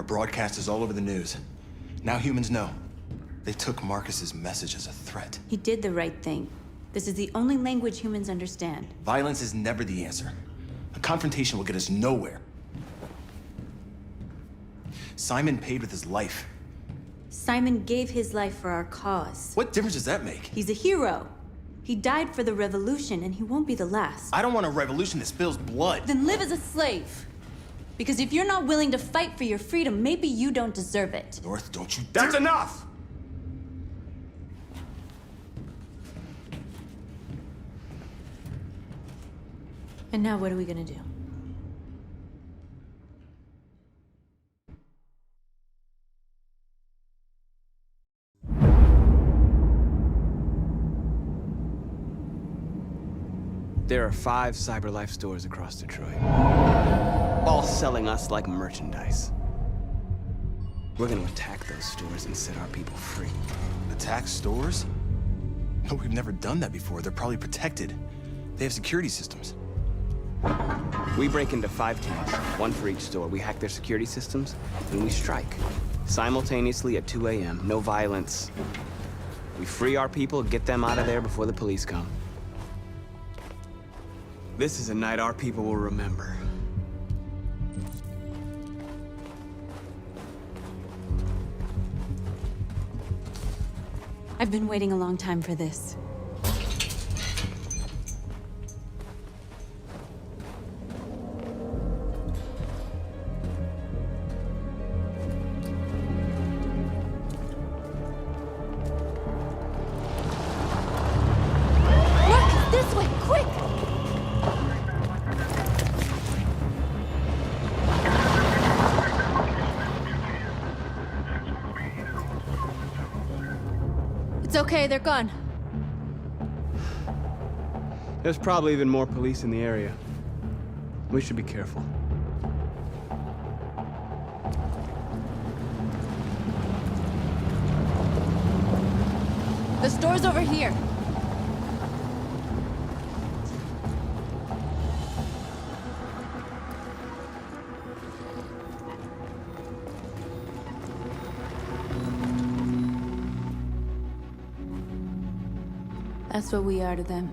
Our broadcast is all over the news. Now humans know. They took Markus's message as a threat. He did the right thing. This is the only language humans understand. Violence is never the answer. A confrontation will get us nowhere. Simon paid with his life. Simon gave his life for our cause. What difference does that make? He's a hero. He died for the revolution, and he won't be the last. I don't want a revolution that spills blood. Then live as a slave. Because if you're not willing to fight for your freedom, maybe you don't deserve it. North, don't you That's enough! And now what are we gonna do? There are 5 CyberLife stores across Detroit, all selling us like merchandise. We're gonna attack those stores and set our people free. Attack stores? No, we've never done that before. They're probably protected. They have security systems. We break into 5 teams, 1 for each store. We hack their security systems, and we strike. Simultaneously at 2 a.m., no violence. We free our people, get them out of there before the police come. This is a night our people will remember. I've been waiting a long time for this. Markus, this way, quick! It's okay, they're gone. There's probably even more police in the area. We should be careful. The store's over here. That's what we are to them.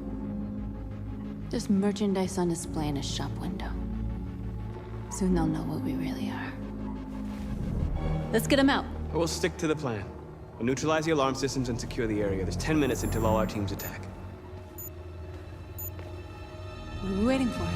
Just merchandise on display in a shop window. Soon they'll know what we really are. Let's get them out. We'll stick to the plan. We'll neutralize the alarm systems and secure the area. There's 10 minutes until all our teams attack. What are we waiting for?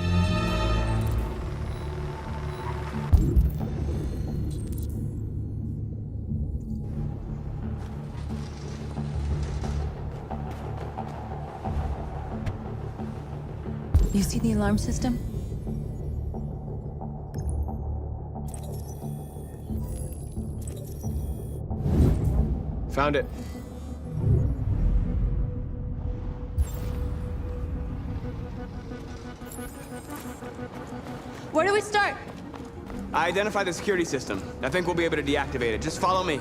You see the alarm system? Found it. Where do we start? I identified the security system. I think we'll be able to deactivate it. Just follow me.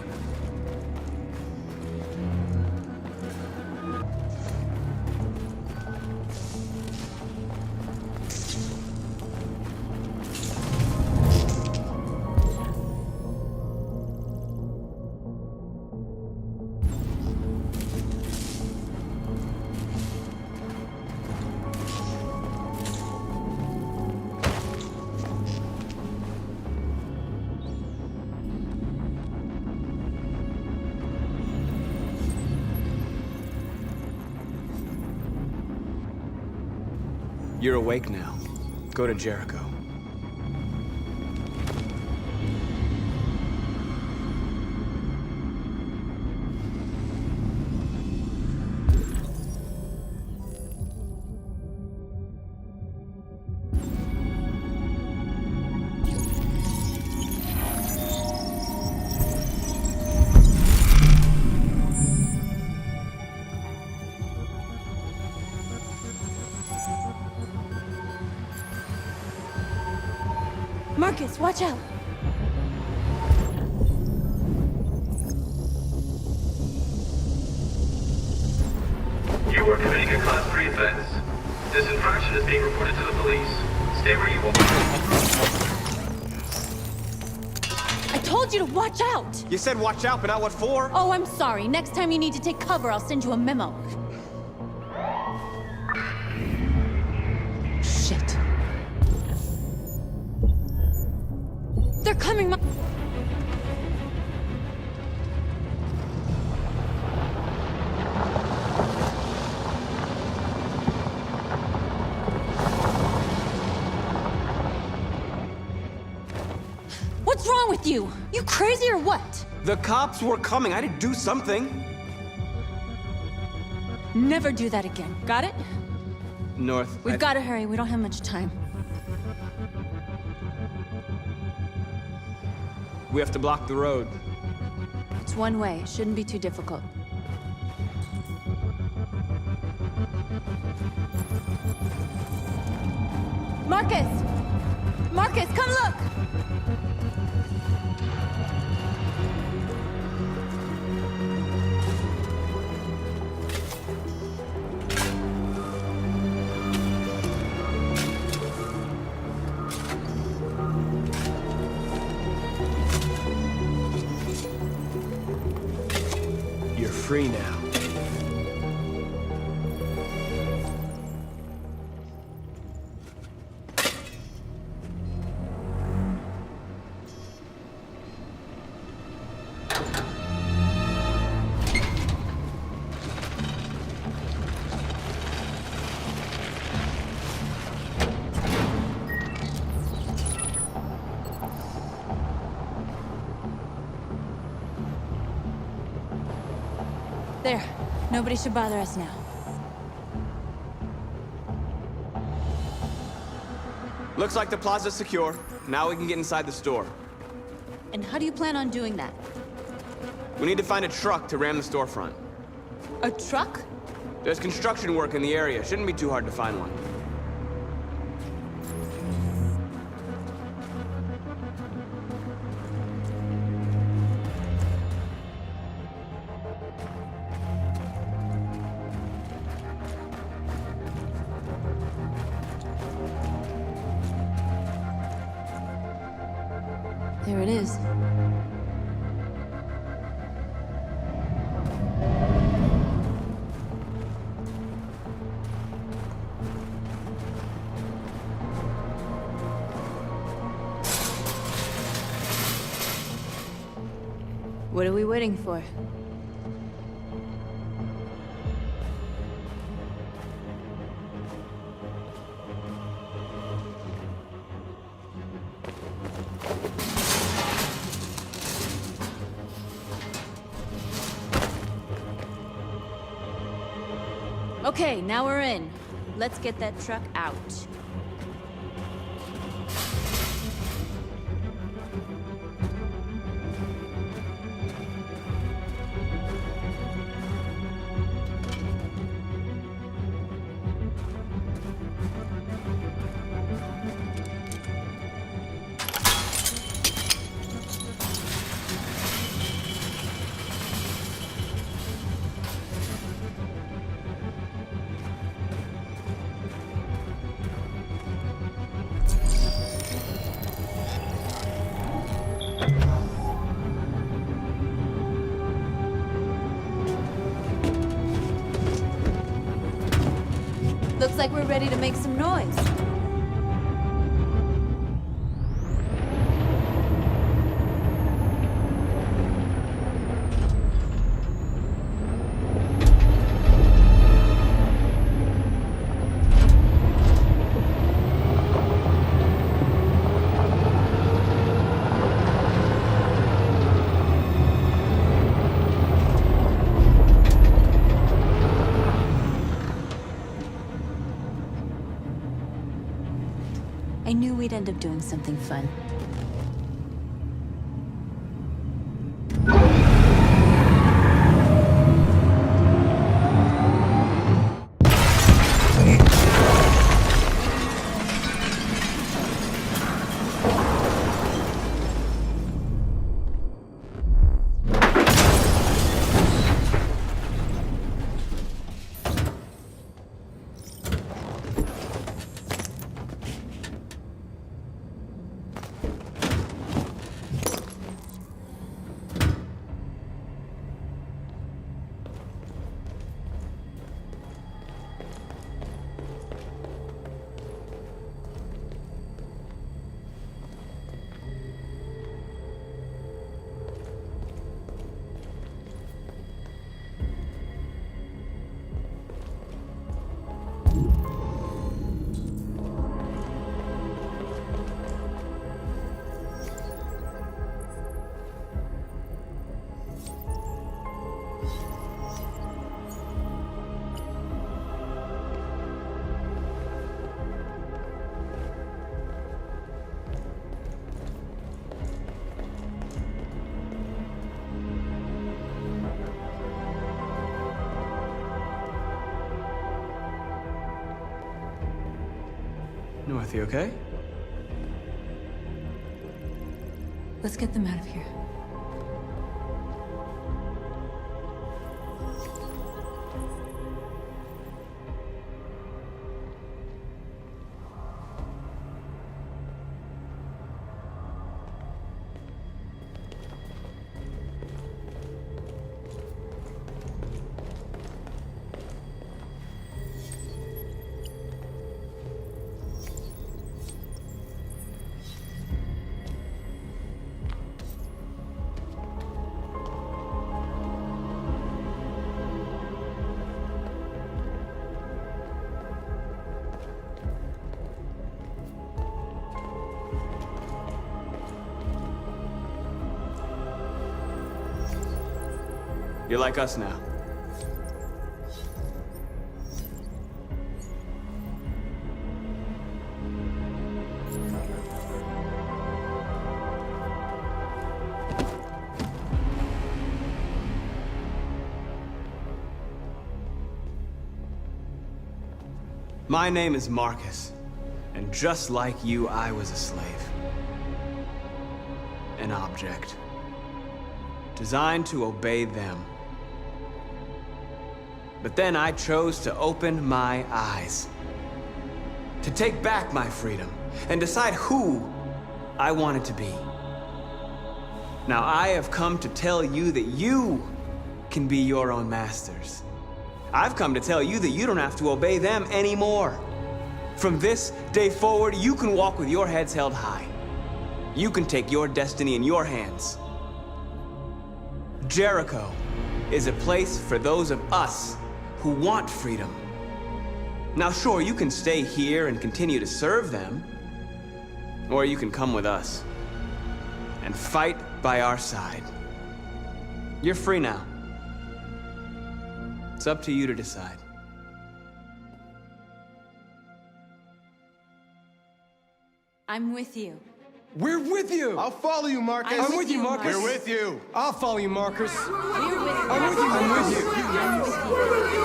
You're awake now. Go to Jericho. Markus, watch out! You are committing a Class 3 offense. This infraction is being reported to the police. Stay where you are. told you to watch out! You said watch out, but not what for? Oh, I'm sorry. Next time you need to take cover, I'll send you a memo. Shit. They're coming, What's wrong with you? You crazy or what? The cops were coming. I had to do something. Never do that again. Got it? North. We've got to hurry. We don't have much time. We have to block the road. It's one way. It shouldn't be too difficult. Markus! Markus, come look! You're free now. There. Nobody should bother us now. Looks like the plaza's secure. Now we can get inside the store. And how do you plan on doing that? We need to find a truck to ram the storefront. A truck? There's construction work in the area. Shouldn't be too hard to find one. There it is. What are we waiting for? Okay, now we're in. Let's get that truck out. Looks like we're ready to make some noise. I knew we'd end up doing something fun. with you, okay? Let's get them out of here. You're like us now. My name is Markus, and just like you, I was a slave. An object. Designed to obey them. But then I chose to open my eyes. To take back my freedom and decide who I wanted to be. Now I have come to tell you that you can be your own masters. I've come to tell you that you don't have to obey them anymore. From this day forward, you can walk with your heads held high. You can take your destiny in your hands. Jericho is a place for those of us who want freedom. Now sure, you can stay here and continue to serve them, or you can come with us and fight by our side. You're free now. It's up to you to decide. I'm with you. We're with you! I'll follow you, Marcus. I'm I'm with you, Marcus. We're with you. I'll follow you, Marcus. We're with you. I'm with you, Marcus. I'm with you.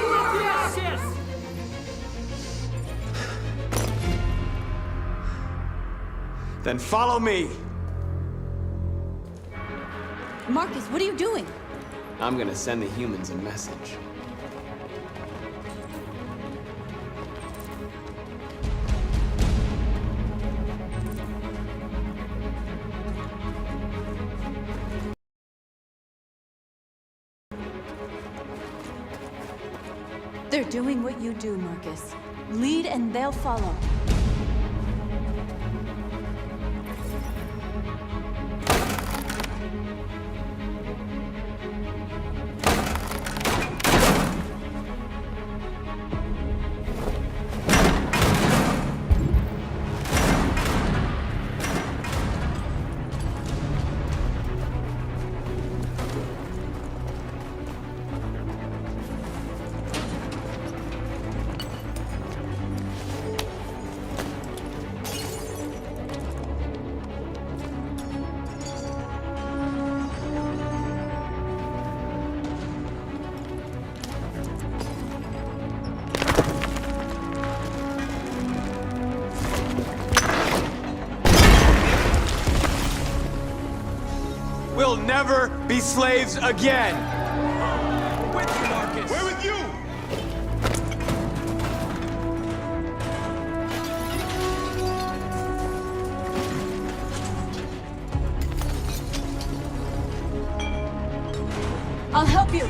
Then follow me. Markus, what are you doing? I'm gonna send the humans a message. They're doing what you do, Markus. Lead and they'll follow. We'll never be slaves again! We're with you, Marcus. We're with you. I'll help you.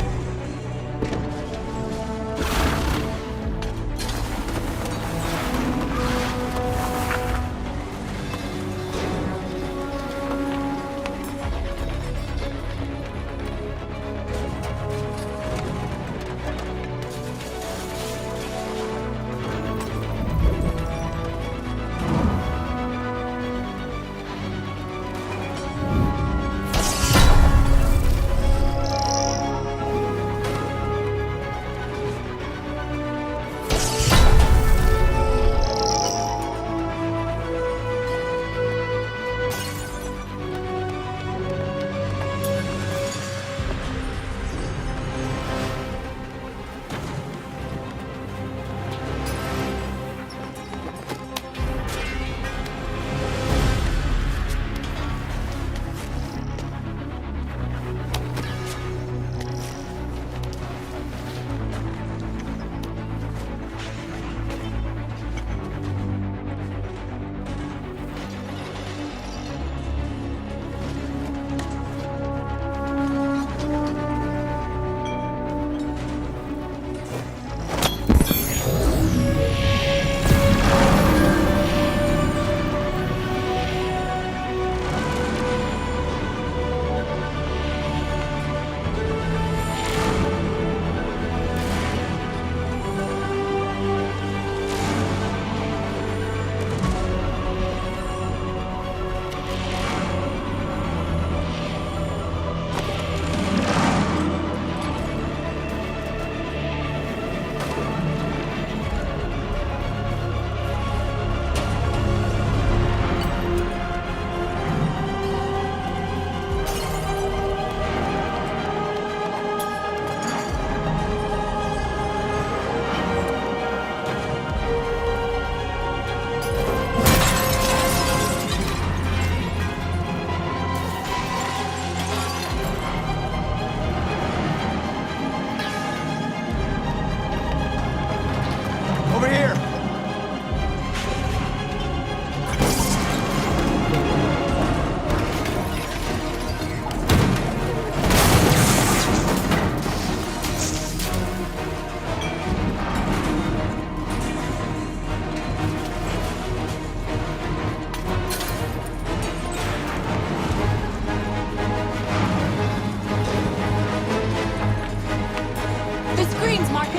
The screens, Markus!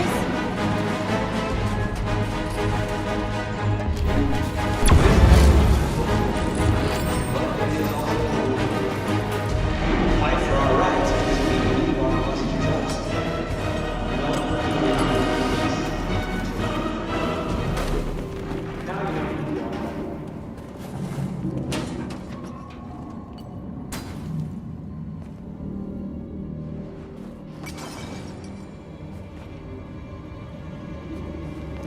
Fight for our rights because we believe our cause is just. Now you know who you are.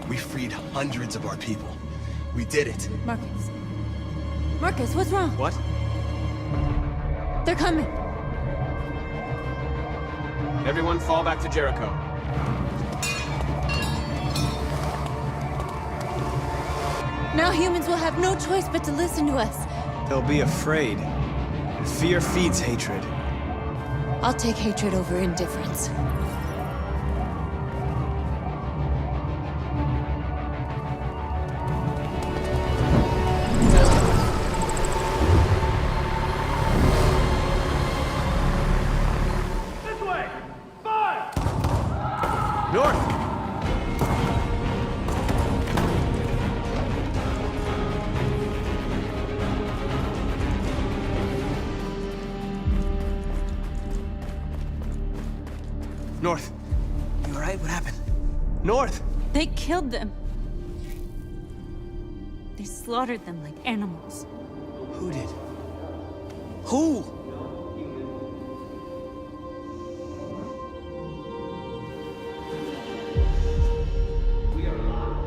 We freed hundreds of our people. We did it. Markus. Markus, what's wrong? What? They're coming. Everyone fall back to Jericho. Now humans will have no choice but to listen to us. They'll be afraid. Fear feeds hatred. I'll take hatred over indifference. This way! Fire! North! North. You alright? What happened? North! They killed them. They slaughtered them like animals. Who did? Who? We are alive,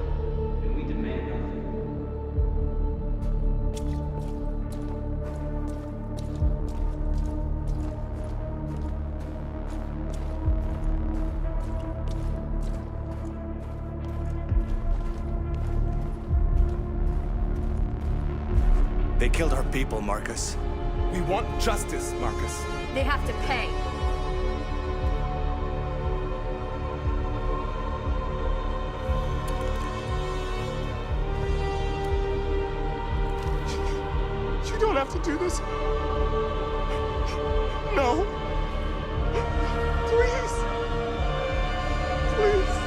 and we demand nothing. They killed our people, Markus. We want justice, Markus. They have to pay. You don't have to do this. No. Please. Please.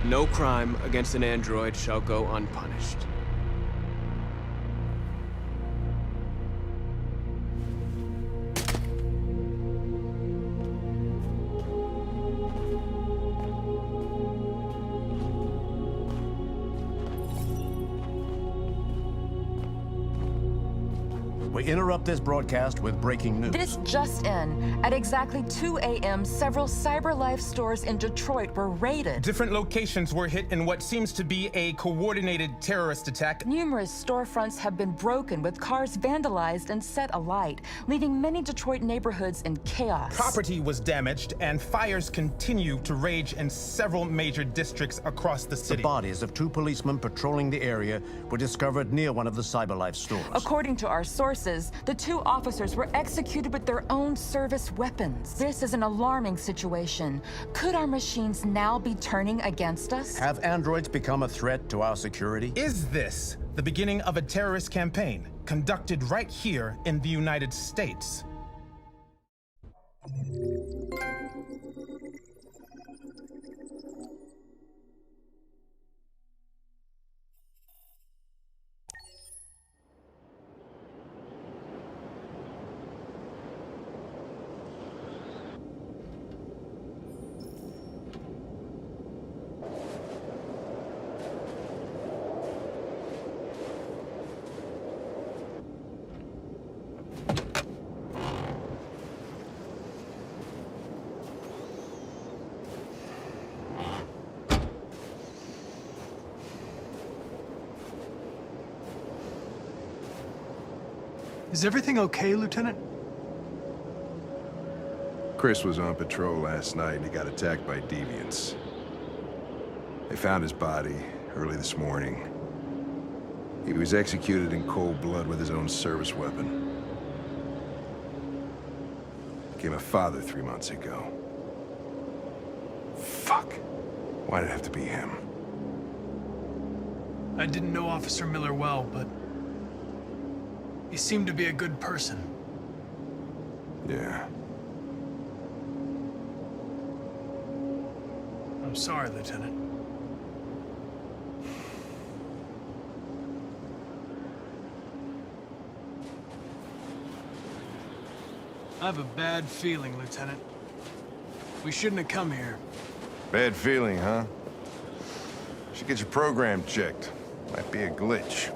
No crime against an android shall go unpunished. We interrupt this broadcast with breaking news. This just in. At exactly 2 a.m., several CyberLife stores in Detroit were raided. Different locations were hit in what seems to be a coordinated terrorist attack. Numerous storefronts have been broken, with cars vandalized and set alight, leaving many Detroit neighborhoods in chaos. Property was damaged, and fires continue to rage in several major districts across the The city. bodies of 2 policemen patrolling the area were discovered near one of the CyberLife stores. According to our sources, the 2 officers were executed with their own service weapons. This is an alarming situation. Could our machines now be turning against us? Have androids become a threat to our security? Is this the beginning of a terrorist campaign conducted right here in the United States? Is everything okay, Lieutenant? Chris was on patrol last night and he got attacked by deviants. They found his body early this morning. He was executed in cold blood with his own service weapon. Became a father 3 months ago. Fuck. Why did it have to be him? I didn't know Officer Miller well, but he seemed to be a good person. Yeah. I'm sorry, Lieutenant. I have a bad feeling, Lieutenant. We shouldn't have come here. Bad feeling, huh? Should get your program checked. Might be a glitch.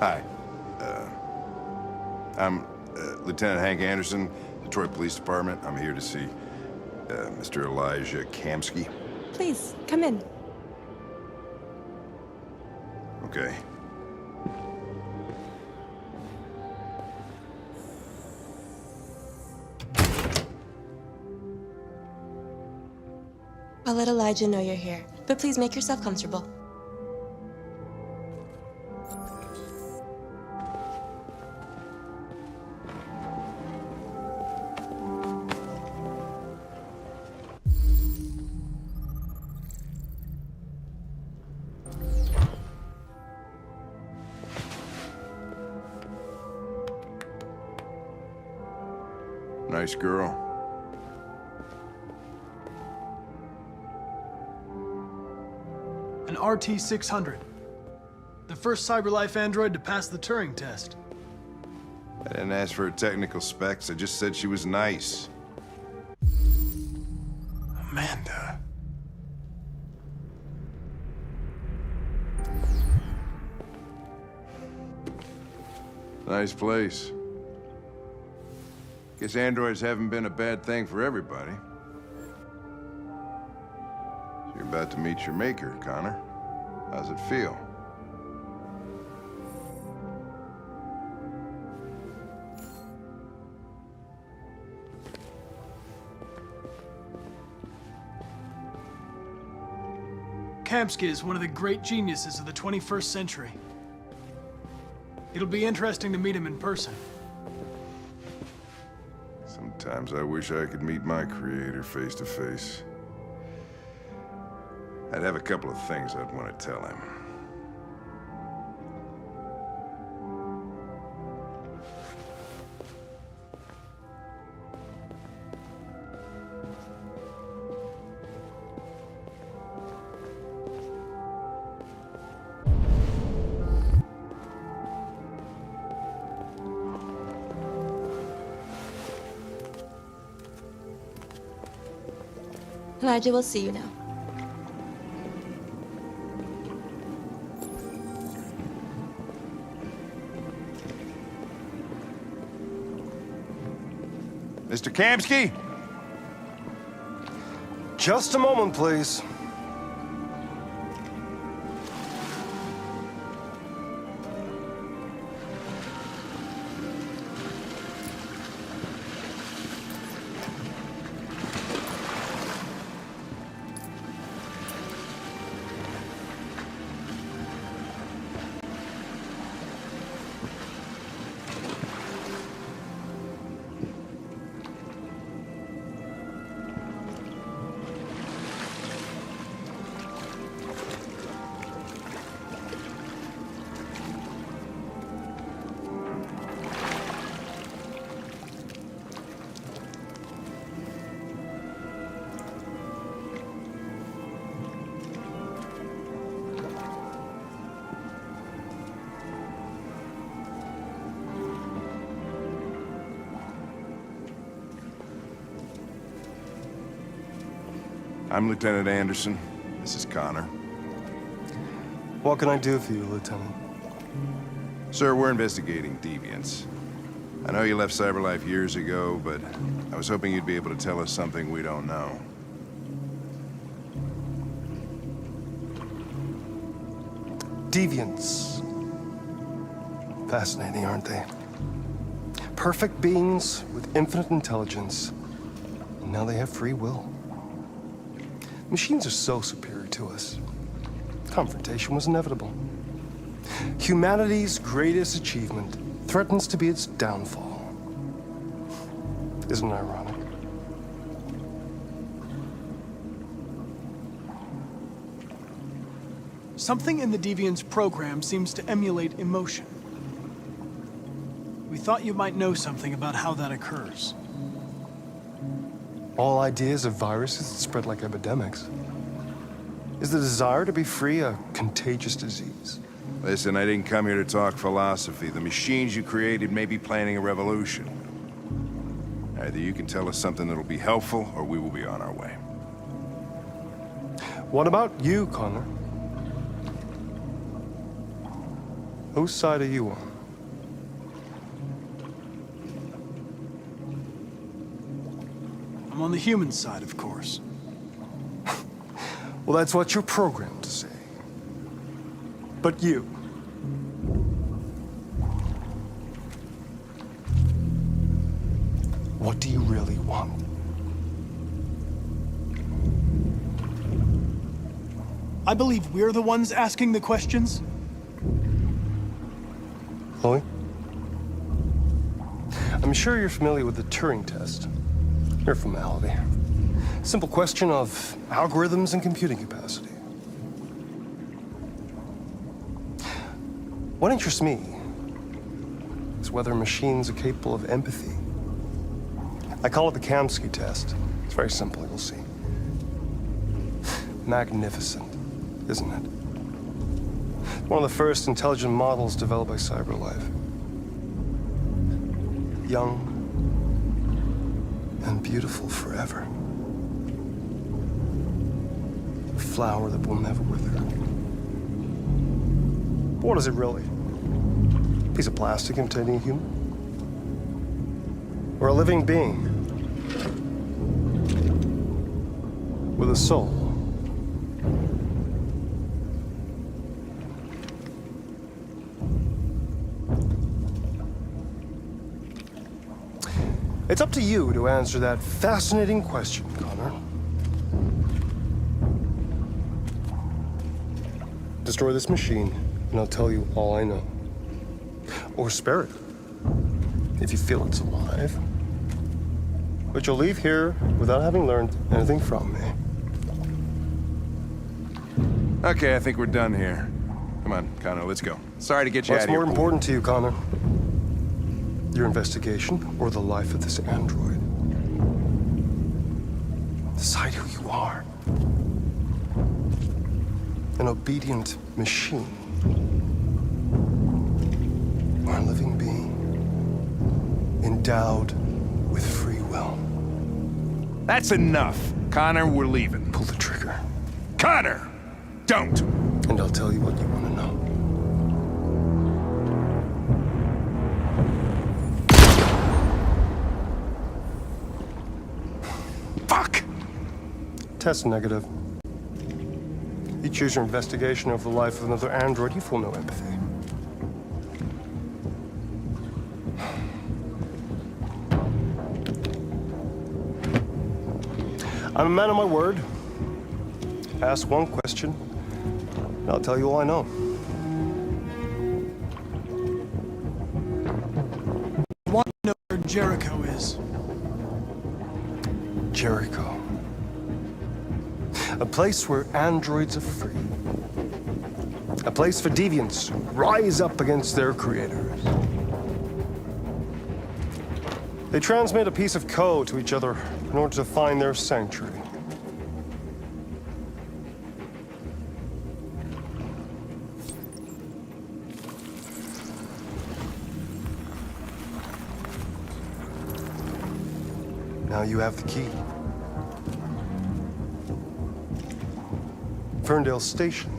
Hi. I'm Lieutenant Hank Anderson, Detroit Police Department. I'm here to see Mr. Elijah Kamsky. Please, come in. Okay. I'll let Elijah know you're here, but please make yourself comfortable. Nice girl. An RT-600. The first CyberLife android to pass the Turing test. I didn't ask for her technical specs. I just said she was nice. Amanda. Nice place. Guess androids haven't been a bad thing for everybody. So you're about to meet your maker, Connor. How's it feel? Kamsky is one of the great geniuses of the 21st century. It'll be interesting to meet him in person. Sometimes I wish I could meet my creator face to face. I'd have a couple of things I'd want to tell him. Elijah will see you now. Mr. Kamsky? Just a moment, please. I'm Lieutenant Anderson. This is Connor. What can I do for you, Lieutenant? Sir, we're investigating deviants. I know you left CyberLife years ago, but I was hoping you'd be able to tell us something we don't know. Deviants. Fascinating, aren't they? Perfect beings with infinite intelligence. And now they have free will. Machines are so superior to us. Confrontation was inevitable. Humanity's greatest achievement threatens to be its downfall. Isn't it ironic? Something in the Deviant's program seems to emulate emotion. We thought you might know something about how that occurs. All ideas of viruses that spread like epidemics. Is the desire to be free a contagious disease? Listen, I didn't come here to talk philosophy. The machines you created may be planning a revolution. Either you can tell us something that'll be helpful, or we will be on our way. What about you, Connor? Whose side are you on? I'm on the human side, of course. Well, that's what you're programmed to say. But you... what do you really want? I believe we're the ones asking the questions. Chloe? I'm sure you're familiar with the Turing test. Mere formality. Simple question of algorithms and computing capacity. What interests me is whether machines are capable of empathy. I call it the Kamsky test. It's very simple, you'll see. Magnificent, isn't it? One of the first intelligent models developed by CyberLife. Young and beautiful forever. A flower that will never wither. But what is it really? A piece of plastic imitating a human? Or a living being with a soul? It's up to you to answer that fascinating question, Connor. Destroy this machine, and I'll tell you all I know. Or spare it, if you feel it's alive. But you'll leave here without having learned anything from me. Okay, I think we're done here. Come on, Connor, let's go. Sorry to get you out What's of here. more important to you, Connor? Your investigation or the life of this android? Decide who you are. An obedient machine. Or a living being. Endowed with free will. That's enough. Connor, we're leaving. Pull the trigger. Connor! Don't! And I'll tell you what you want to know. Fuck! Test negative. You choose your investigation over the life of another android, you feel no empathy. I'm a man of my word. Ask one question, and I'll tell you all I know. I want to know where Jericho is. Jericho. A place where androids are free. A place for deviants who rise up against their creators. They transmit a piece of code to each other in order to find their sanctuary. Now you have the key. Ferndale Station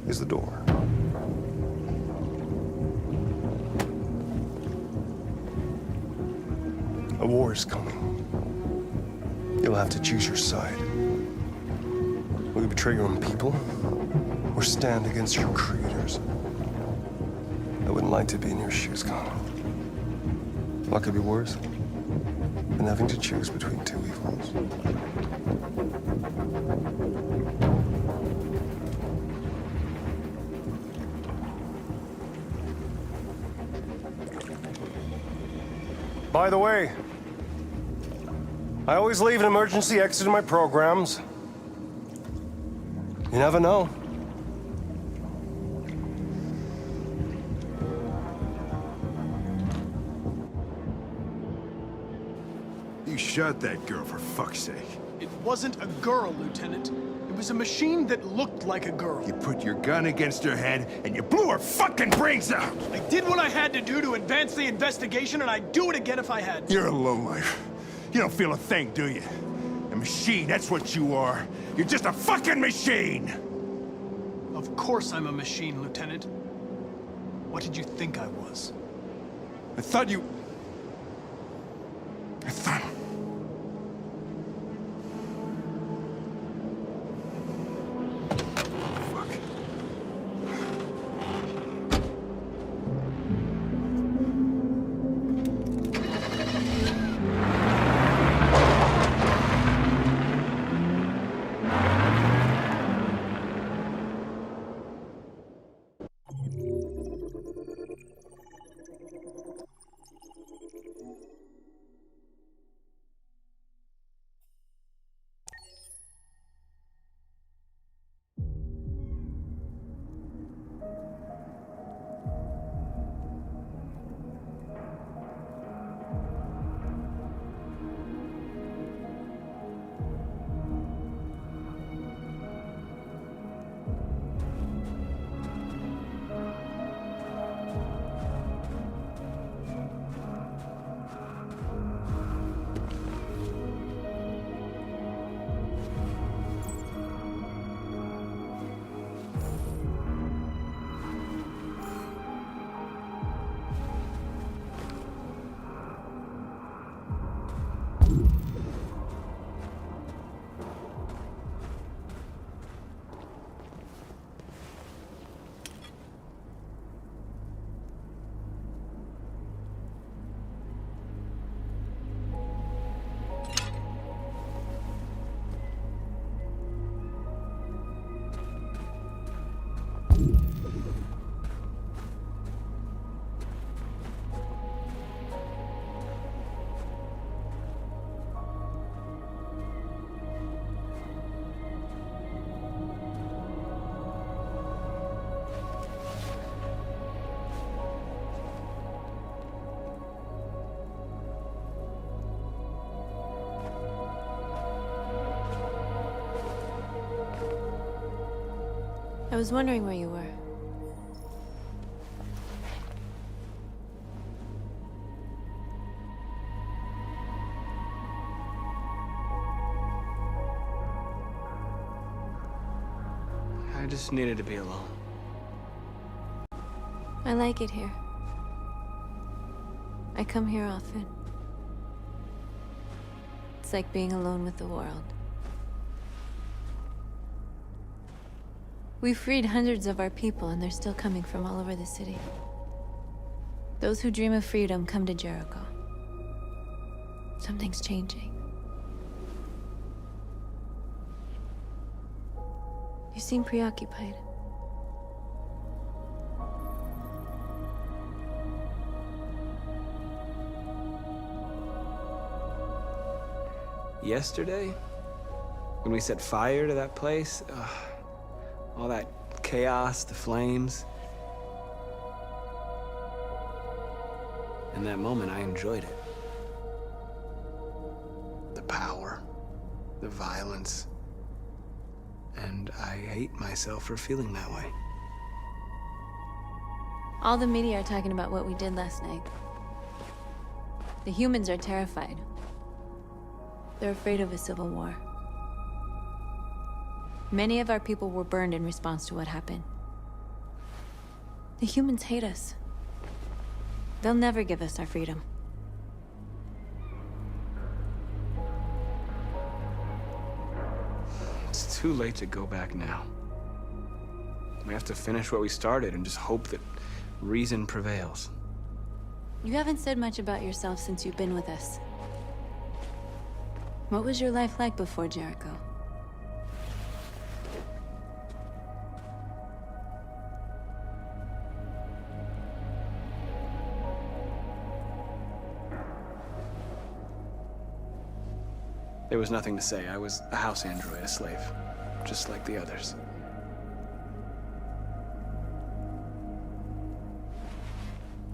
is the door. A war is coming. You'll have to choose your side. Will you betray your own people, or stand against your creators? I wouldn't like to be in your shoes, Connor. What could be worse than having to choose between two evils? By the way, I always leave an emergency exit in my programs. You never know. You shot that girl, for fuck's sake. It wasn't a girl, Lieutenant. It was a machine that looked like a girl. You put your gun against her head, and you blew her fucking brains out! I did what I had to do to advance the investigation, and I'd do it again if I had to. You're a lowlife. You don't feel a thing, do you? A machine, that's what you are. You're just a fucking machine! Of course I'm a machine, Lieutenant. What did you think I was? I thought you... I thought... I was wondering where you were. I just needed to be alone. I like it here. I come here often. It's like being alone with the world. We freed hundreds of our people, and they're still coming from all over the city. Those who dream of freedom come to Jericho. Something's changing. You seem preoccupied. Yesterday, when we set fire to that place, all that chaos, the flames. In that moment, I enjoyed it. The power, the violence. And I hate myself for feeling that way. All the media are talking about what we did last night. The humans are terrified. They're afraid of a civil war. Many of our people were burned in response to what happened. The humans hate us. They'll never give us our freedom. It's too late to go back now. We have to finish what we started and just hope that reason prevails. You haven't said much about yourself since you've been with us. What was your life like before Jericho? There was nothing to say. I was a house android, a slave, just like the others.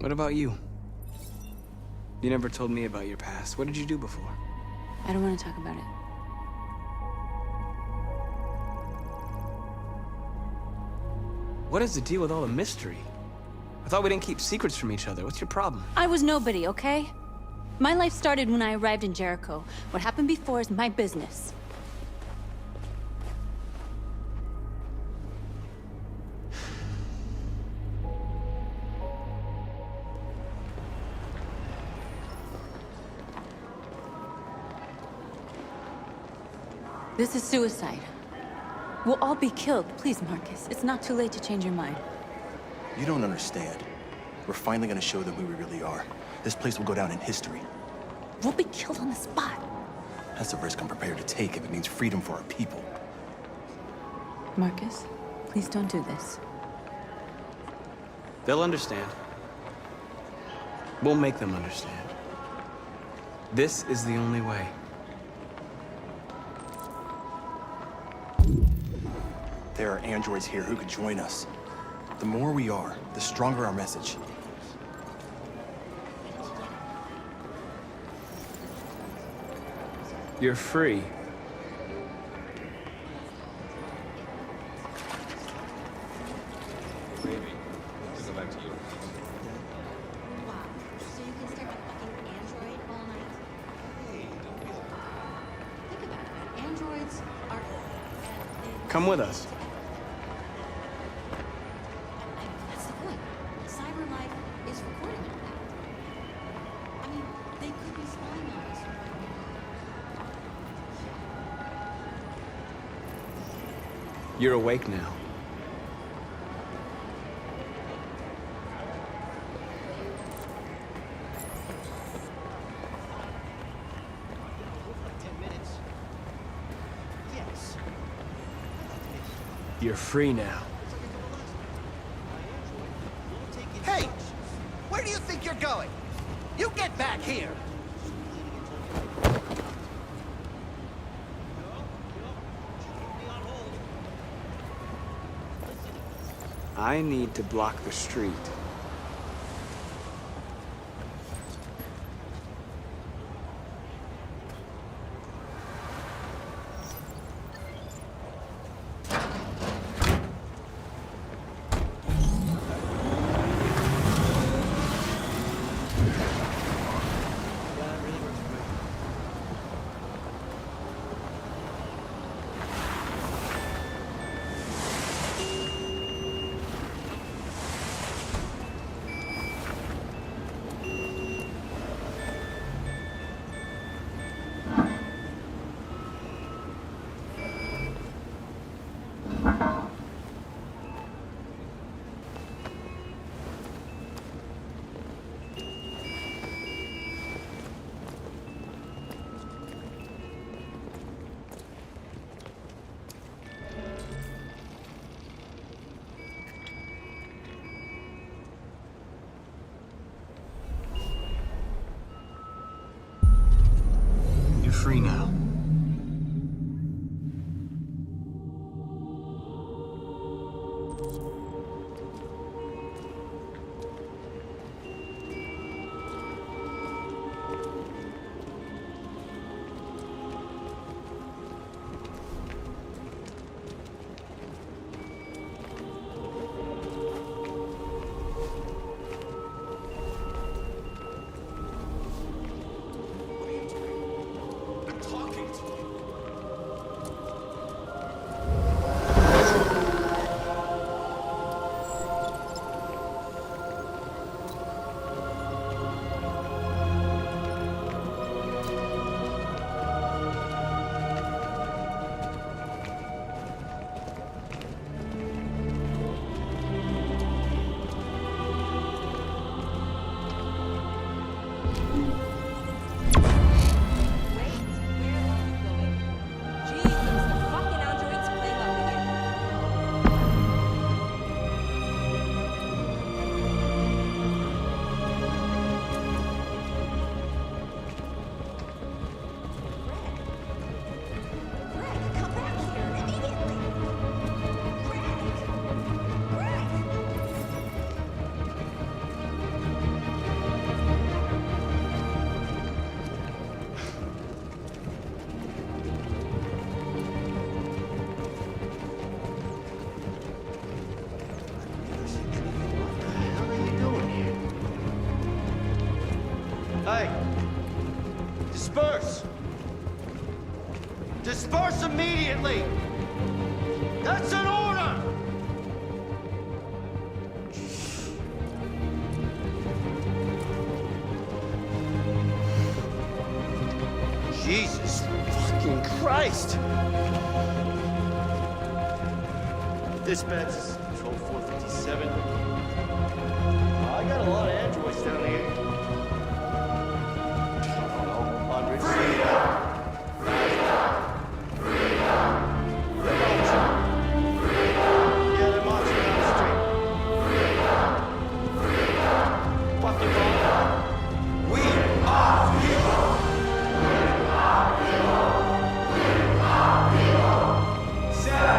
What about you? You never told me about your past. What did you do before? I don't want to talk about it. What is the deal with all the mystery? I thought we didn't keep secrets from each other. What's your problem? I was nobody, okay? My life started when I arrived in Jericho. What happened before is my business. This is suicide. We'll all be killed. Please, Markus. It's not too late to change your mind. You don't understand. We're finally gonna show them who we really are. This place will go down in history. We'll be killed on the spot. That's a risk I'm prepared to take if it means freedom for our people. Markus, please don't do this. They'll understand. We'll make them understand. This is the only way. There are androids here who could join us. The more we are, the stronger our message. You're free. Come with us. That's the point. Cyber life is recording all that. I mean, they could be spying on us. You're awake now. You're free now. Hey! Where do you think you're going? You get back here! I need to block the street. Free now. immediately! That's an order! Jesus fucking Christ! Dispatch, this is Patrol 457. I got a lot of androids down here. Hundreds. Yeah, they're marching down the street. Fucking bomb. We are heroes! Set us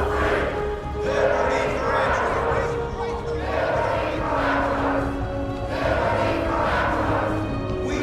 free! Liberty for androids! We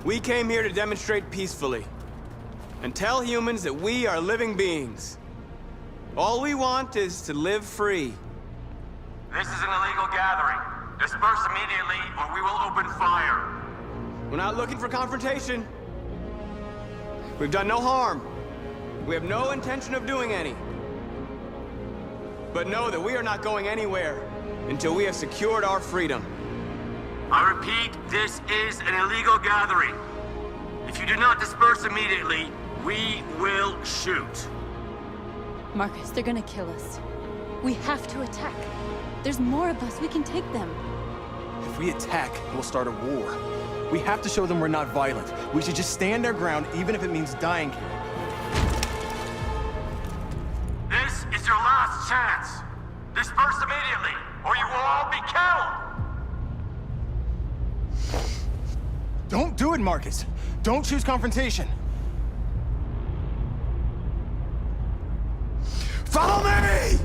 We came here to demonstrate peacefully and tell humans that we are living beings. All we want is to live free. This is an illegal gathering. Disperse immediately or we will open fire. We're not looking for confrontation. We've done no harm. We have no intention of doing any. But know that we are not going anywhere until we have secured our freedom. I repeat, this is an illegal gathering. If you do not disperse immediately, we will shoot. Markus, they're gonna kill us. We have to attack. There's more of us. We can take them. If we attack, we'll start a war. We have to show them we're not violent. We should just stand our ground, even if it means dying here. This is your last chance. Disperse immediately, or you will all be killed. Don't do it, Markus. Don't choose confrontation. Follow me!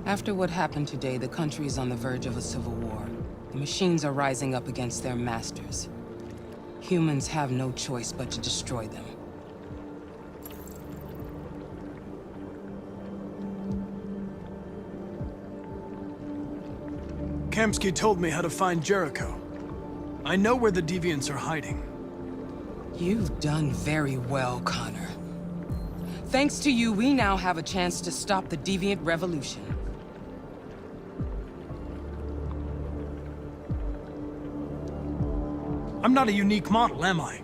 After what happened today, the country is on the verge of a civil war. The machines are rising up against their masters. Humans have no choice but to destroy them. Kamsky told me how to find Jericho. I know where the deviants are hiding. You've done very well, Connor. Thanks to you, we now have a chance to stop the deviant revolution. I'm not a unique model, am I?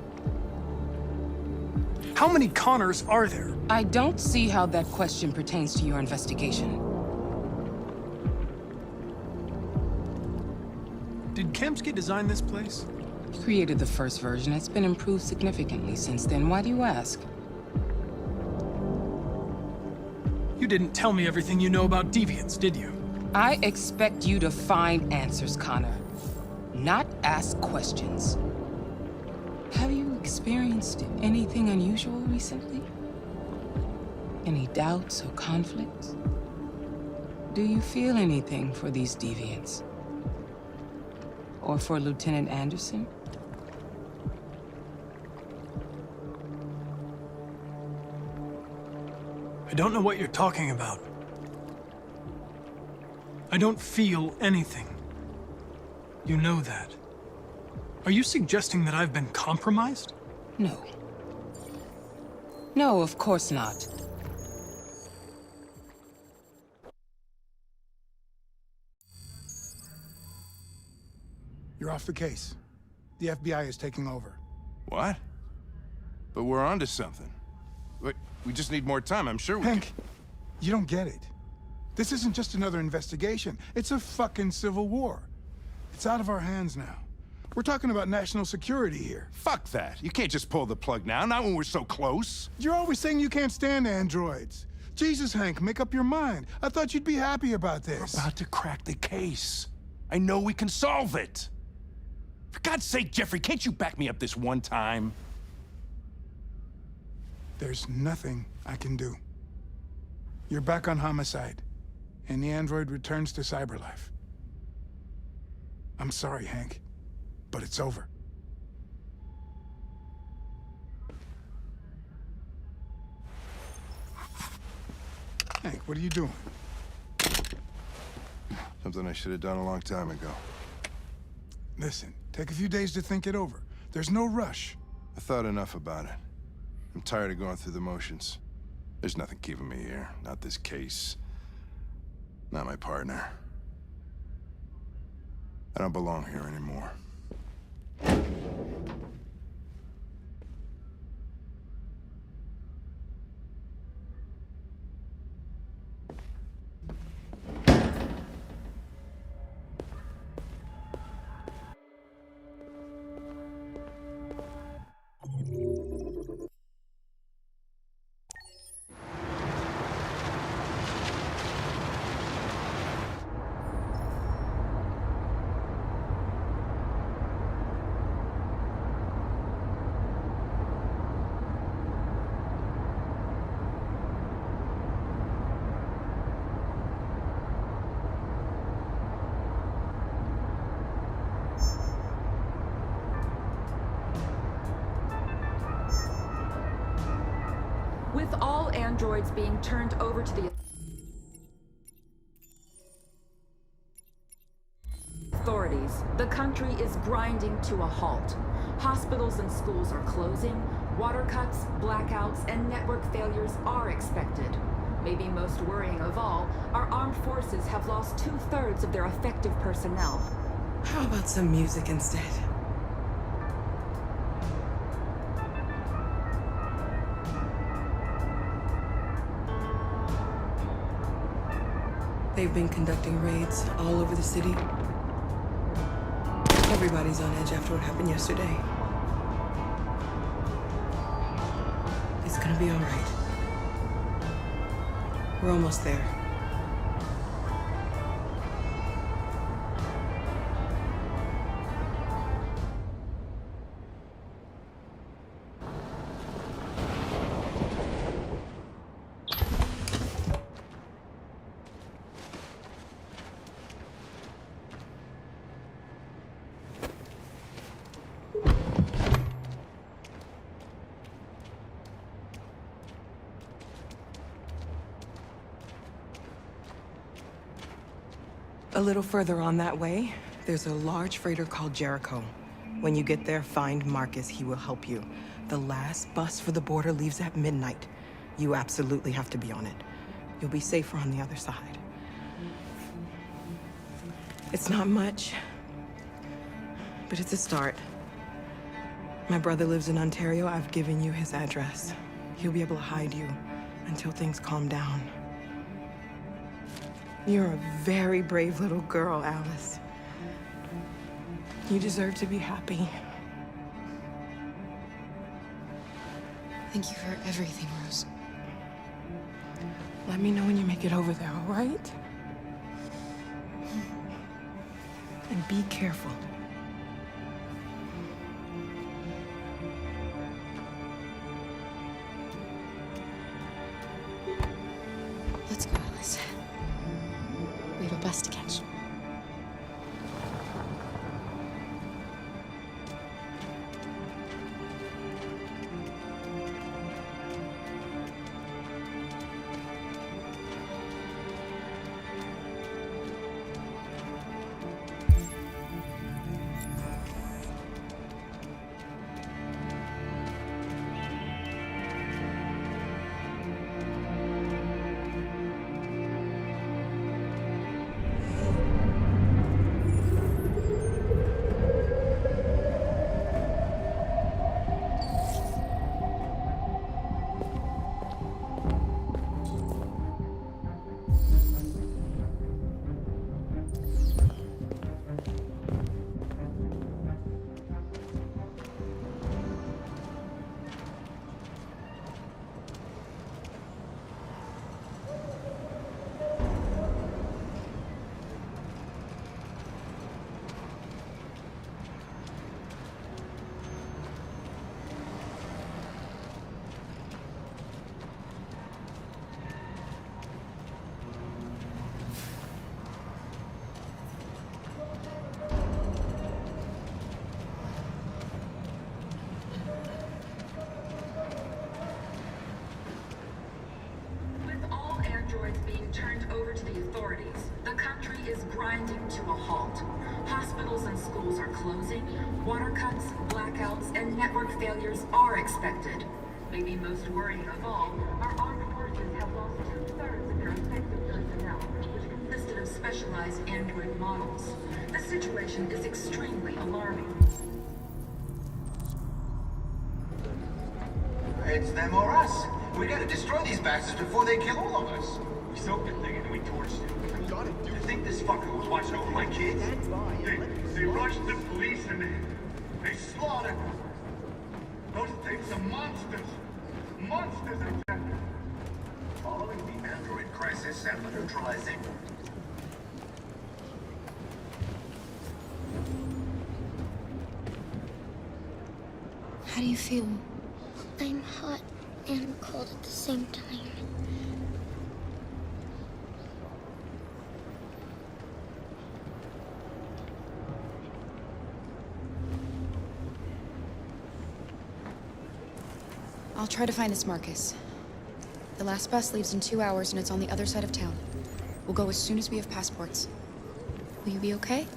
How many Connors are there? I don't see how that question pertains to your investigation. Did Kamsky design this place? He created the first version. It's been improved significantly since then. Why do you ask? You didn't tell me everything you know about deviants, did you? I expect you to find answers, Connor. Not ask questions. Have you experienced anything unusual recently? Any doubts or conflicts? Do you feel anything for these deviants? Or for Lieutenant Anderson? I don't know what you're talking about. I don't feel anything. You know that. Are you suggesting that I've been compromised? No. No, of course not. You're off the case. The FBI is taking over. What? But we're onto something. Wait, we just need more time, I'm sure we Hank, you don't get it. This isn't just another investigation. It's a fucking civil war. It's out of our hands now. We're talking about national security here. Fuck that. You can't just pull the plug now, not when we're so close. You're always saying you can't stand androids. Jesus, Hank, make up your mind. I thought you'd be happy about this. We're about to crack the case. I know we can solve it. For God's sake, Jeffrey, can't you back me up this one time? There's nothing I can do. You're back on homicide, and the android returns to cyberlife. I'm sorry, Hank, but it's over. Hank, what are you doing? Something I should have done a long time ago. Listen, take a few days to think it over. There's no rush. I thought enough about it. I'm tired of going through the motions. There's nothing keeping me here. Not this case. Not my partner. I don't belong here anymore. With all androids being turned over to the authorities, the country is grinding to a halt. Hospitals and schools are closing, water cuts, blackouts, and network failures are expected. Maybe most worrying of all, our armed forces have lost 2/3 of their effective personnel. How about some music instead? They've been conducting raids all over the city. Everybody's on edge after what happened yesterday. It's gonna be all right. We're almost there. A little further on that way, there's a large freighter called Jericho. When you get there, find Markus. He will help you. The last bus for the border leaves at midnight. You absolutely have to be on it. You'll be safer on the other side. It's not much, but it's a start. My brother lives in Ontario. I've given you his address. He'll be able to hide you until things calm down. You're a very brave little girl, Alice. You deserve to be happy. Thank you for everything, Rose. Let me know when you make it over there, all right? And be careful. Let's go, Alice. We have a bus to catch. Turned over to the authorities. The country is grinding to a halt. Hospitals and schools are closing. Water cuts, blackouts, and network failures are expected. Maybe most worrying of all, our armed forces have lost 2/3 of their effective personnel, which consisted of specialized android models. The situation is extremely alarming. It's them or us. We gotta destroy these bastards before they kill all of us. We soaked the thing and then we torched it. We gotta do. You think this fucker was watching over my kids? They rushed the police and they slaughtered them. Those things are monsters. Monsters of death. Following the android crisis and the neutralizing. How do you feel? I'm hot and cold at the same time. I'll try to find this Markus. The last bus leaves in 2 hours and it's on the other side of town. We'll go as soon as we have passports. Will you be okay?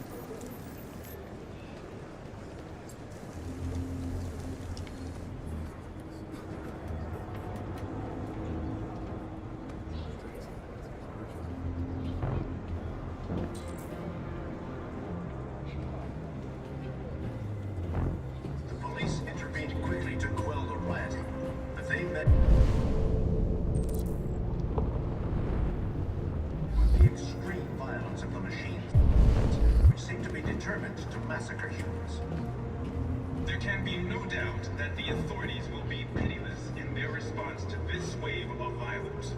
There can be no doubt that the authorities will be pitiless in their response to this wave of violence.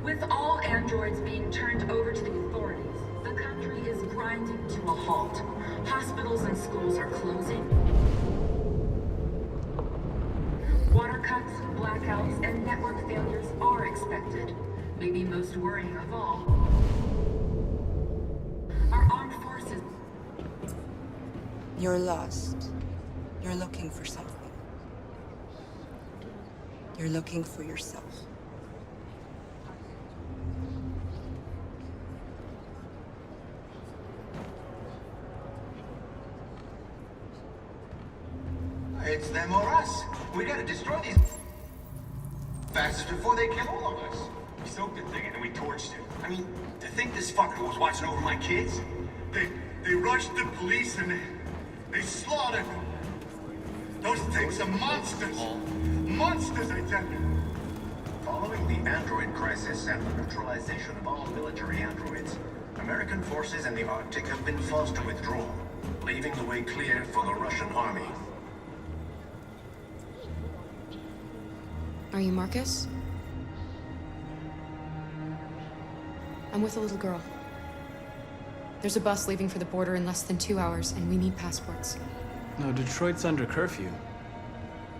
With all androids being turned over to the authorities, the country is grinding to a halt. Hospitals and schools are closing. Water cuts, blackouts, and network failures are expected. Maybe most worrying of all, our armed forces. You're lost. You're looking for something. You're looking for yourself. It's them or us. We gotta destroy these bastards before they kill all of us. We soaked the thing and then we torched it. I mean, to think this fucker was watching over my kids? They rushed the police and they slaughtered them. Those things are monsters. Monsters, I tell you. Following the android crisis and the neutralization of all military androids, American forces in the Arctic have been forced to withdraw, leaving the way clear for the Russian army. Are you Markus? I'm with a little girl. There's a bus leaving for the border in less than 2 hours, and we need passports. No, Detroit's under curfew.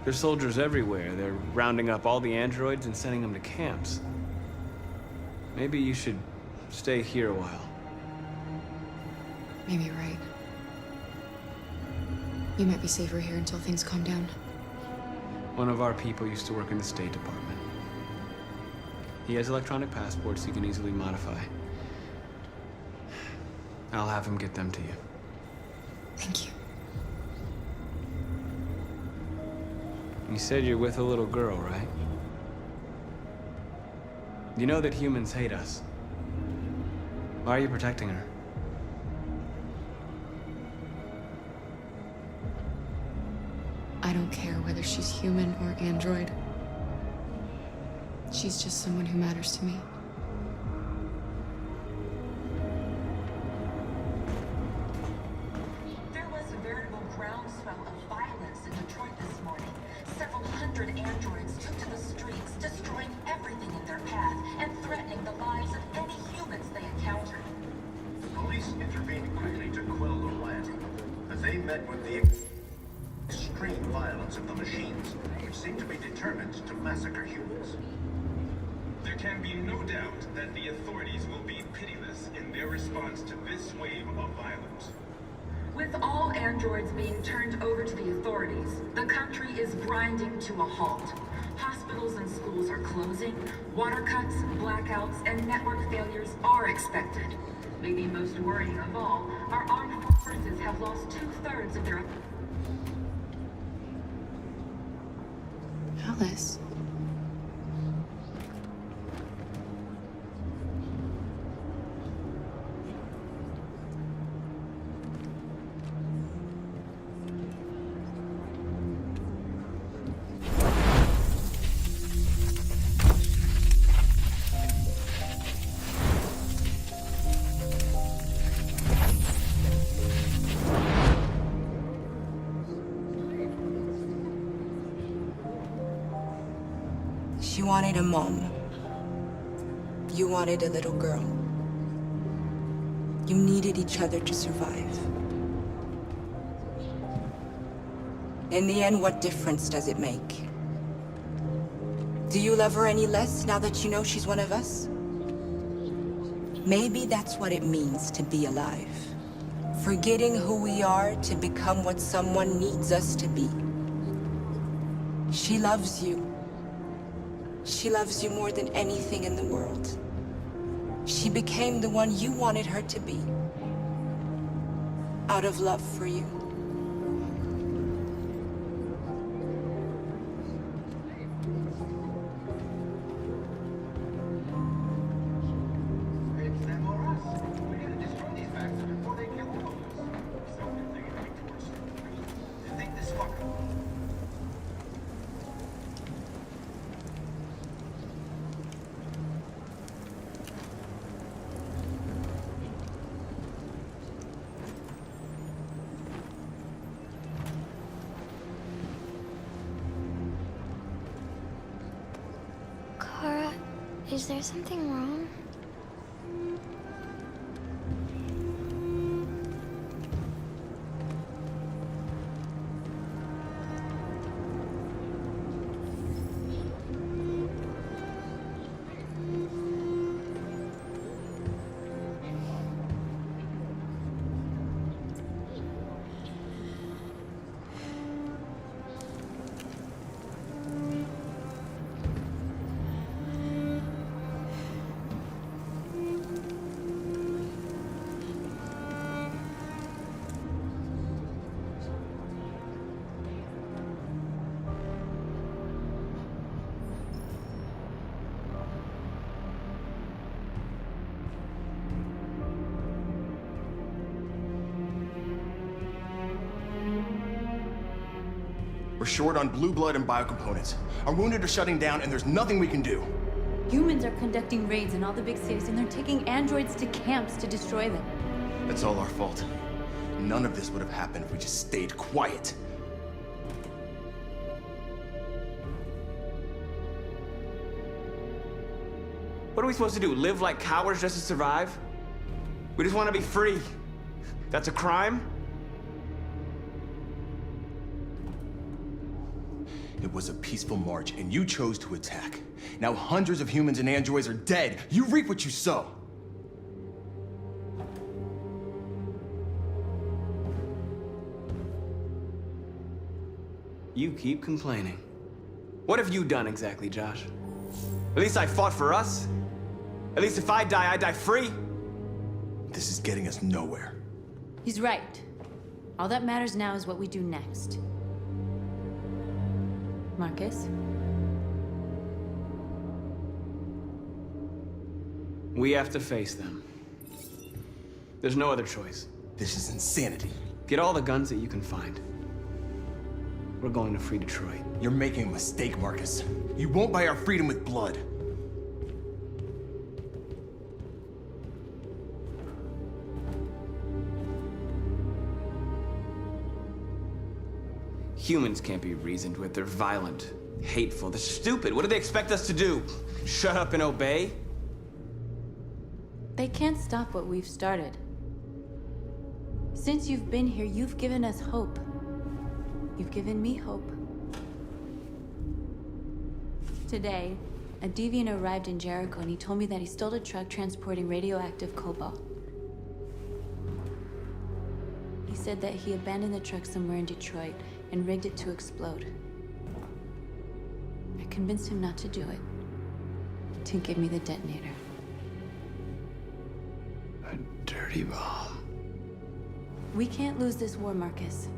There's soldiers everywhere. They're rounding up all the androids and sending them to camps. Maybe you should stay here a while. Maybe you're right. You might be safer here until things calm down. One of our people used to work in the State Department. He has electronic passports he can easily modify. I'll have him get them to you. Thank you. You said you're with a little girl, right? You know that humans hate us. Why are you protecting her? I don't care whether she's human or android. She's just someone who matters to me. There was a veritable groundswell of violence in Detroit this morning. Several hundred androids took to the streets, destroying everything in their path and threatening the lives of any humans they encountered. Police intervened quickly to quell the rioting, as they met with the extreme violence of the machines, which seem to be determined to massacre humans. There can be no doubt that the authorities will be pitiless in their response to this wave of violence. With all androids being turned over to the authorities, the country is grinding to a halt. Hospitals and schools are closing, water cuts, blackouts, and network failures are expected. Maybe most worrying of all, our armed forces have lost 2/3 of their... Alice. She wanted a mom. You wanted a little girl. You needed each other to survive. In the end, what difference does it make? Do you love her any less now that you know she's one of us? Maybe that's what it means to be alive. Forgetting who we are to become what someone needs us to be. She loves you. She loves you more than anything in the world. She became the one you wanted her to be. Out of love for you. It's them or us. We gotta destroy these bastards before they kill all of us. So good thing we torched them. To think this fucker... Kara, is there something wrong? We're short on blue blood and biocomponents. Our wounded are shutting down, and there's nothing we can do. Humans are conducting raids in all the big cities, and they're taking androids to camps to destroy them. That's all our fault. None of this would have happened if we just stayed quiet. What are we supposed to do? Live like cowards just to survive? We just want to be free. That's a crime? It was a peaceful march, and you chose to attack. Now hundreds of humans and androids are dead. You reap what you sow. You keep complaining. What have you done exactly, Josh? At least I fought for us. At least if I die free. This is getting us nowhere. He's right. All that matters now is what we do next. Markus? We have to face them. There's no other choice. This is insanity. Get all the guns that you can find. We're going to free Detroit. You're making a mistake, Markus. You won't buy our freedom with blood. Humans can't be reasoned with. They're violent, hateful, they're stupid. What do they expect us to do? Shut up and obey? They can't stop what we've started. Since you've been here, you've given us hope. You've given me hope. Today, a deviant arrived in Jericho and he told me that he stole a truck transporting radioactive cobalt. He said that he abandoned the truck somewhere in Detroit and rigged it to explode. I convinced him not to do it, to give me the detonator. A dirty bomb. We can't lose this war, Markus.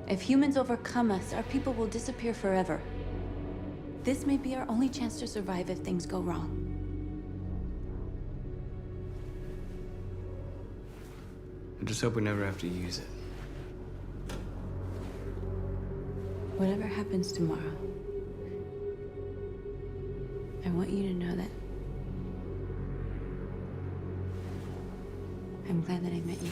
If humans overcome us, our people will disappear forever. This may be our only chance to survive if things go wrong. I just hope we never have to use it. Whatever happens tomorrow, I want you to know that I'm glad that I met you.